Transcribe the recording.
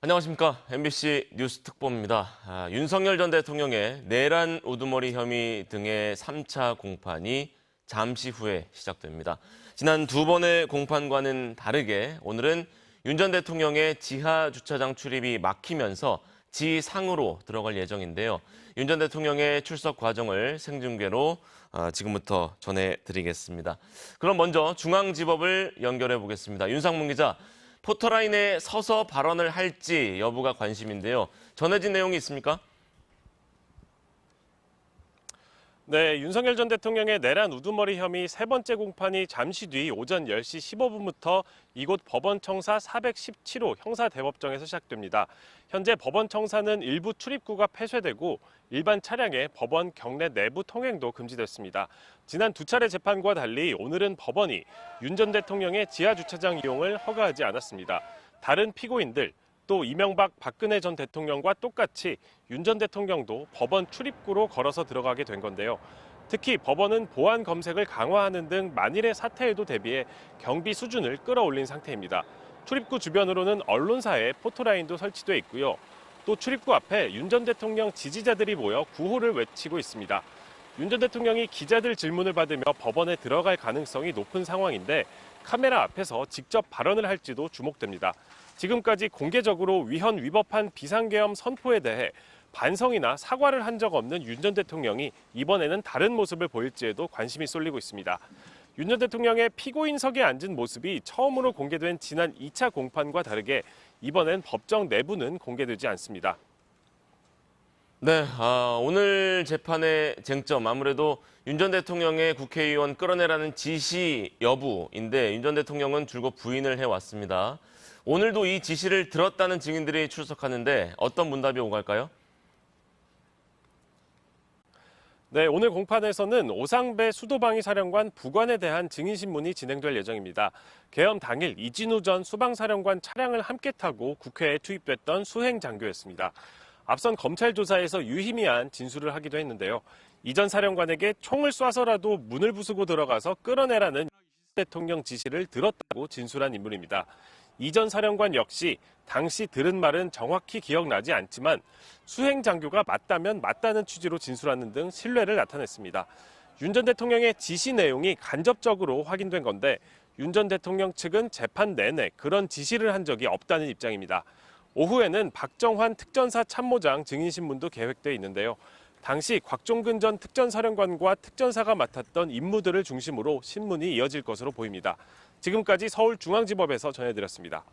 안녕하십니까. MBC 뉴스 특보입니다. 윤석열 전 대통령의 내란 우두머리 혐의 등의 3차 공판이 잠시 후에 시작됩니다. 지난 두 번의 공판과는 다르게 오늘은 윤 전 대통령의 지하 주차장 출입이 막히면서 지상으로 들어갈 예정인데요. 윤 전 대통령의 출석 과정을 생중계로 지금부터 전해드리겠습니다. 그럼 먼저 중앙지법을 연결해 보겠습니다. 윤상문 기자. 포토라인에 서서 발언을 할지 여부가 관심인데요. 전해진 내용이 있습니까? 네, 윤석열 전 대통령의 내란 우두머리 혐의 세 번째 공판이 잠시 뒤 오전 10시 15분부터 이곳 법원 청사 417호 형사대법정에서 시작됩니다. 현재 법원 청사는 일부 출입구가 폐쇄되고 일반 차량의 법원 경내 내부 통행도 금지됐습니다. 지난 두 차례 재판과 달리 오늘은 법원이 윤 전 대통령의 지하 주차장 이용을 허가하지 않았습니다. 다른 피고인들, 또 이명박 박근혜 전 대통령과 똑같이 윤 전 대통령도 법원 출입구로 걸어서 들어가게 된 건데요. 특히 법원은 보안 검색을 강화하는 등 만일의 사태에도 대비해 경비 수준을 끌어올린 상태입니다. 출입구 주변으로는 언론사의 포토라인도 설치돼 있고요. 또 출입구 앞에 윤 전 대통령 지지자들이 모여 구호를 외치고 있습니다. 윤 전 대통령이 기자들 질문을 받으며 법원에 들어갈 가능성이 높은 상황인데 카메라 앞에서 직접 발언을 할지도 주목됩니다. 지금까지 공개적으로 위헌 위법한 비상계엄 선포에 대해 반성이나 사과를 한 적 없는 윤 전 대통령이 이번에는 다른 모습을 보일지에도 관심이 쏠리고 있습니다. 윤 전 대통령의 피고인석에 앉은 모습이 처음으로 공개된 지난 2차 공판과 다르게 이번엔 법정 내부는 공개되지 않습니다. 네, 오늘 재판의 쟁점 아무래도 윤 전 대통령의 국회의원 끌어내라는 지시 여부인데 윤 전 대통령은 줄곧 부인을 해왔습니다. 오늘도 이 지시를 들었다는 증인들이 출석하는데 어떤 문답이 오갈까요? 네, 오늘 공판에서는 오상배 수도방위 사령관 부관에 대한 증인 신문이 진행될 예정입니다. 계엄 당일 이진우 전 수방사령관 차량을 함께 타고 국회에 투입됐던 수행 장교였습니다. 앞선 검찰 조사에서 유의미한 진술을 하기도 했는데요. 이 전 사령관에게 총을 쏴서라도 문을 부수고 들어가서 끌어내라는 대통령 지시를 들었다고 진술한 인물입니다. 이 전 사령관 역시 당시 들은 말은 정확히 기억나지 않지만 수행 장교가 맞다면 맞다는 취지로 진술하는 등 신뢰를 나타냈습니다. 윤 전 대통령의 지시 내용이 간접적으로 확인된 건데 윤 전 대통령 측은 재판 내내 그런 지시를 한 적이 없다는 입장입니다. 오후에는 박정환 특전사 참모장 증인신문도 계획돼 있는데요. 당시 곽종근 전 특전사령관과 특전사가 맡았던 임무들을 중심으로 신문이 이어질 것으로 보입니다. 지금까지 서울중앙지법에서 전해드렸습니다.